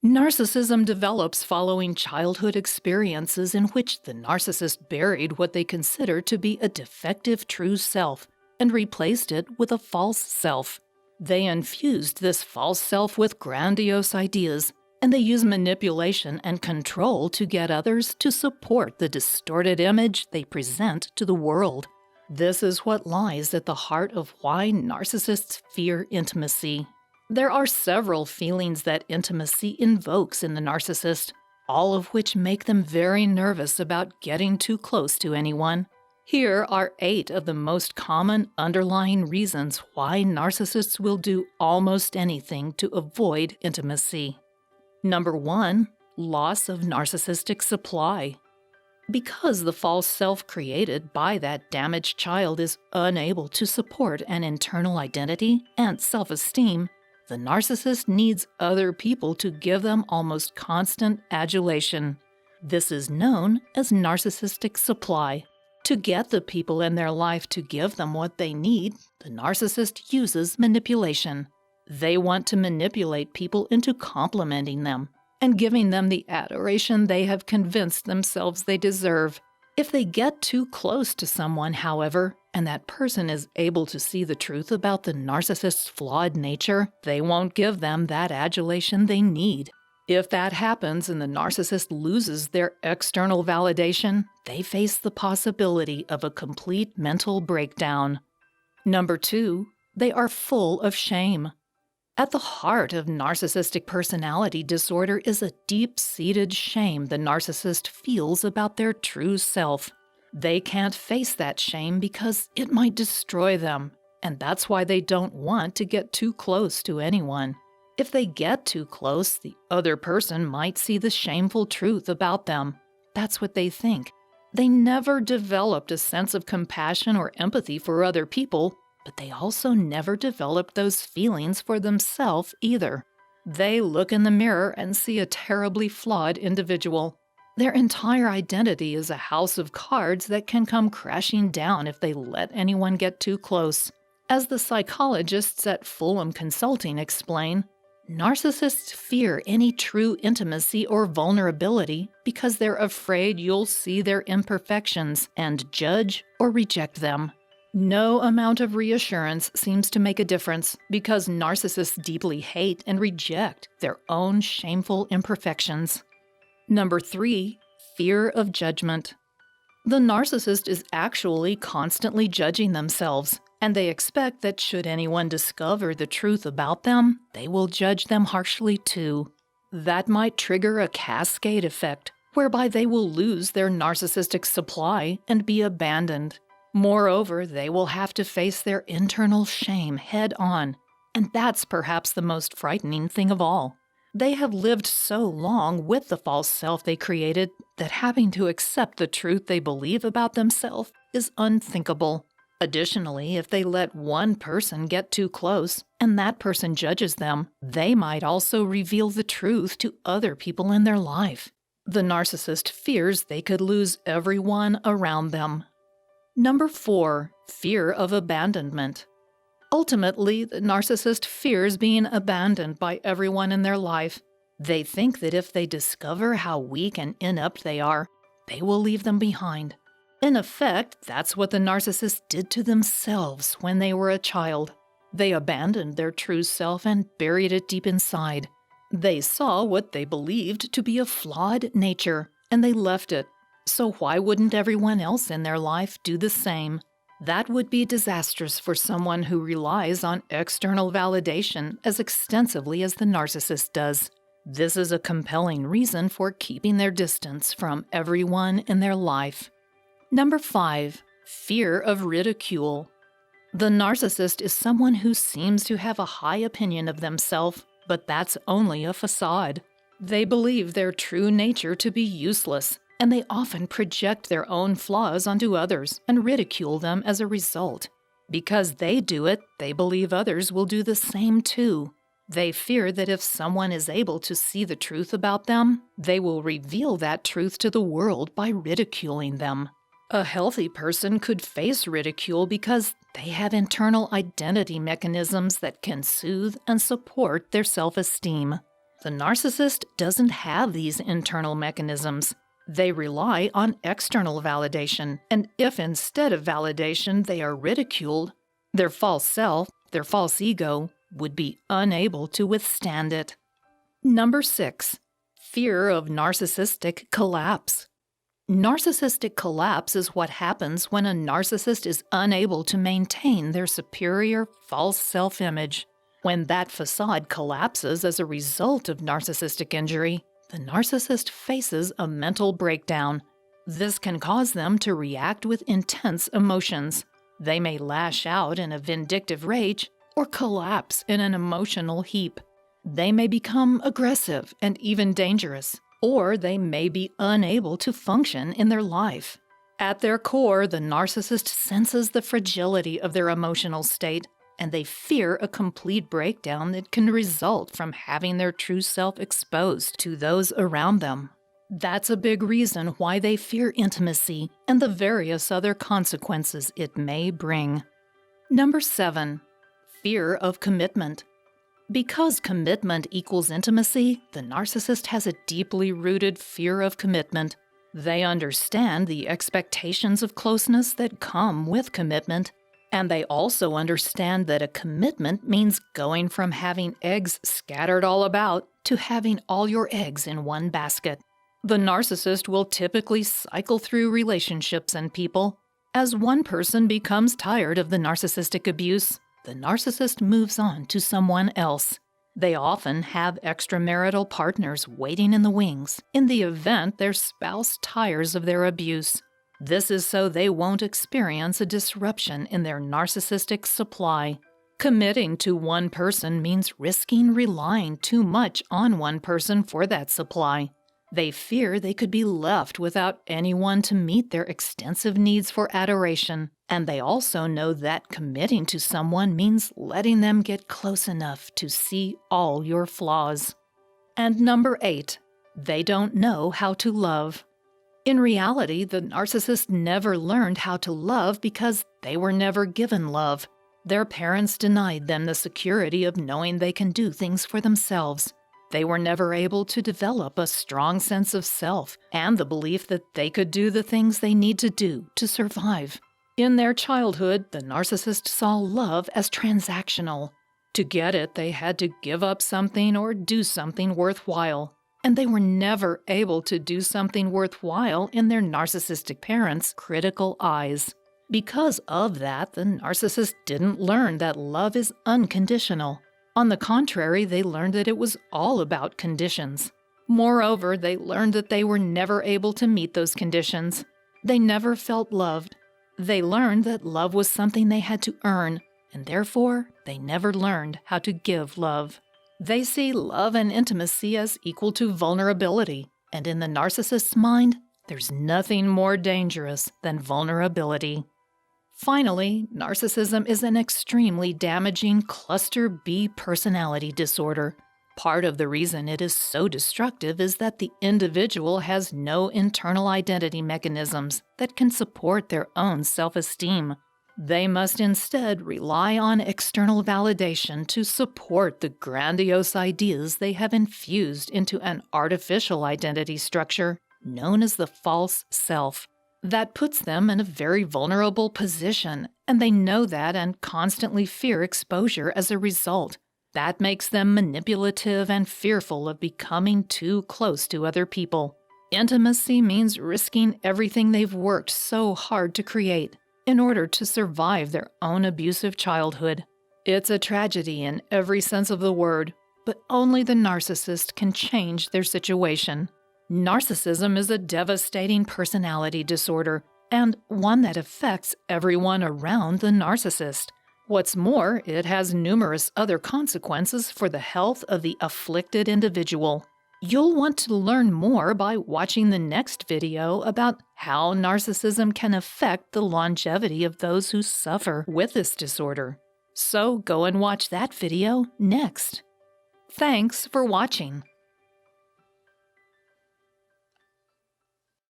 Narcissism develops following childhood experiences in which the narcissist buried what they consider to be a defective true self and replaced it with a false self. They infused this false self with grandiose ideas, and they use manipulation and control to get others to support the distorted image they present to the world. This is what lies at the heart of why narcissists fear intimacy. There are several feelings that intimacy invokes in the narcissist, all of which make them very nervous about getting too close to anyone. Here are 8 of the most common underlying reasons why narcissists will do almost anything to avoid intimacy. Number 1. Loss of narcissistic supply. Because the false self created by that damaged child is unable to support an internal identity and self-esteem, the narcissist needs other people to give them almost constant adulation. This is known as narcissistic supply. To get the people in their life to give them what they need, the narcissist uses manipulation. They want to manipulate people into complimenting them and giving them the adoration they have convinced themselves they deserve. If they get too close to someone, however, and that person is able to see the truth about the narcissist's flawed nature, they won't give them that adulation they need. If that happens and the narcissist loses their external validation, they face the possibility of a complete mental breakdown. Number 2, they are full of shame. At the heart of narcissistic personality disorder is a deep-seated shame the narcissist feels about their true self. They can't face that shame because it might destroy them, and that's why they don't want to get too close to anyone. If they get too close, the other person might see the shameful truth about them. That's what they think. They never developed a sense of compassion or empathy for other people, but they also never developed those feelings for themselves either. They look in the mirror and see a terribly flawed individual. Their entire identity is a house of cards that can come crashing down if they let anyone get too close. As the psychologists at Fulham Consulting explain, narcissists fear any true intimacy or vulnerability because they're afraid you'll see their imperfections and judge or reject them. No amount of reassurance seems to make a difference because narcissists deeply hate and reject their own shameful imperfections. Number 3, fear of judgment. The narcissist is actually constantly judging themselves, and they expect that should anyone discover the truth about them, they will judge them harshly too. That might trigger a cascade effect, whereby they will lose their narcissistic supply and be abandoned. Moreover, they will have to face their internal shame head-on, and that's perhaps the most frightening thing of all. They have lived so long with the false self they created that having to accept the truth they believe about themselves is unthinkable. Additionally, if they let one person get too close and that person judges them, they might also reveal the truth to other people in their life. The narcissist fears they could lose everyone around them. Number 4, fear of abandonment. Ultimately, the narcissist fears being abandoned by everyone in their life. They think that if they discover how weak and inept they are, they will leave them behind. In effect, that's what the narcissist did to themselves when they were a child. They abandoned their true self and buried it deep inside. They saw what they believed to be a flawed nature, and they left it. So why wouldn't everyone else in their life do the same? That would be disastrous for someone who relies on external validation as extensively as the narcissist does. This is a compelling reason for keeping their distance from everyone in their life. Number 5, fear of ridicule. The narcissist is someone who seems to have a high opinion of themselves, but that's only a facade. They believe their true nature to be useless, and they often project their own flaws onto others and ridicule them as a result. Because they do it, they believe others will do the same too. They fear that if someone is able to see the truth about them, they will reveal that truth to the world by ridiculing them. A healthy person could face ridicule because they have internal identity mechanisms that can soothe and support their self-esteem. The narcissist doesn't have these internal mechanisms. They rely on external validation, and if instead of validation they are ridiculed, their false self, their false ego, would be unable to withstand it. Number 6. Fear of narcissistic collapse. Narcissistic collapse is what happens when a narcissist is unable to maintain their superior false self-image. When that facade collapses as a result of narcissistic injury, the narcissist faces a mental breakdown. This can cause them to react with intense emotions. They may lash out in a vindictive rage or collapse in an emotional heap. They may become aggressive and even dangerous, or they may be unable to function in their life. At their core, the narcissist senses the fragility of their emotional state, and they fear a complete breakdown that can result from having their true self exposed to those around them. That's a big reason why they fear intimacy and the various other consequences it may bring. Number 7. Fear of commitment. Because commitment equals intimacy, the narcissist has a deeply rooted fear of commitment. They understand the expectations of closeness that come with commitment, and they also understand that a commitment means going from having eggs scattered all about to having all your eggs in one basket. The narcissist will typically cycle through relationships and people. As one person becomes tired of the narcissistic abuse, the narcissist moves on to someone else. They often have extramarital partners waiting in the wings in the event their spouse tires of their abuse. This is so they won't experience a disruption in their narcissistic supply. Committing to one person means risking relying too much on one person for that supply. They fear they could be left without anyone to meet their extensive needs for adoration, and they also know that committing to someone means letting them get close enough to see all your flaws. And number 8, they don't know how to love. In reality, the narcissist never learned how to love because they were never given love. Their parents denied them the security of knowing they can do things for themselves. They were never able to develop a strong sense of self and the belief that they could do the things they need to do to survive. In their childhood, the narcissist saw love as transactional. To get it, they had to give up something or do something worthwhile. And they were never able to do something worthwhile in their narcissistic parents' critical eyes. Because of that, the narcissist didn't learn that love is unconditional. On the contrary, they learned that it was all about conditions. Moreover, they learned that they were never able to meet those conditions. They never felt loved. They learned that love was something they had to earn, and therefore, they never learned how to give love. They see love and intimacy as equal to vulnerability, and in the narcissist's mind, there's nothing more dangerous than vulnerability. Finally, narcissism is an extremely damaging cluster B personality disorder. Part of the reason it is so destructive is that the individual has no internal identity mechanisms that can support their own self-esteem. They must instead rely on external validation to support the grandiose ideas they have infused into an artificial identity structure known as the false self. That puts them in a very vulnerable position, and they know that and constantly fear exposure as a result. That makes them manipulative and fearful of becoming too close to other people. Intimacy means risking everything they've worked so hard to create in order to survive their own abusive childhood. It's a tragedy in every sense of the word, but only the narcissist can change their situation. Narcissism is a devastating personality disorder, and one that affects everyone around the narcissist. What's more, it has numerous other consequences for the health of the afflicted individual. You'll want to learn more by watching the next video about how narcissism can affect the longevity of those who suffer with this disorder. So go and watch that video next. Thanks for watching.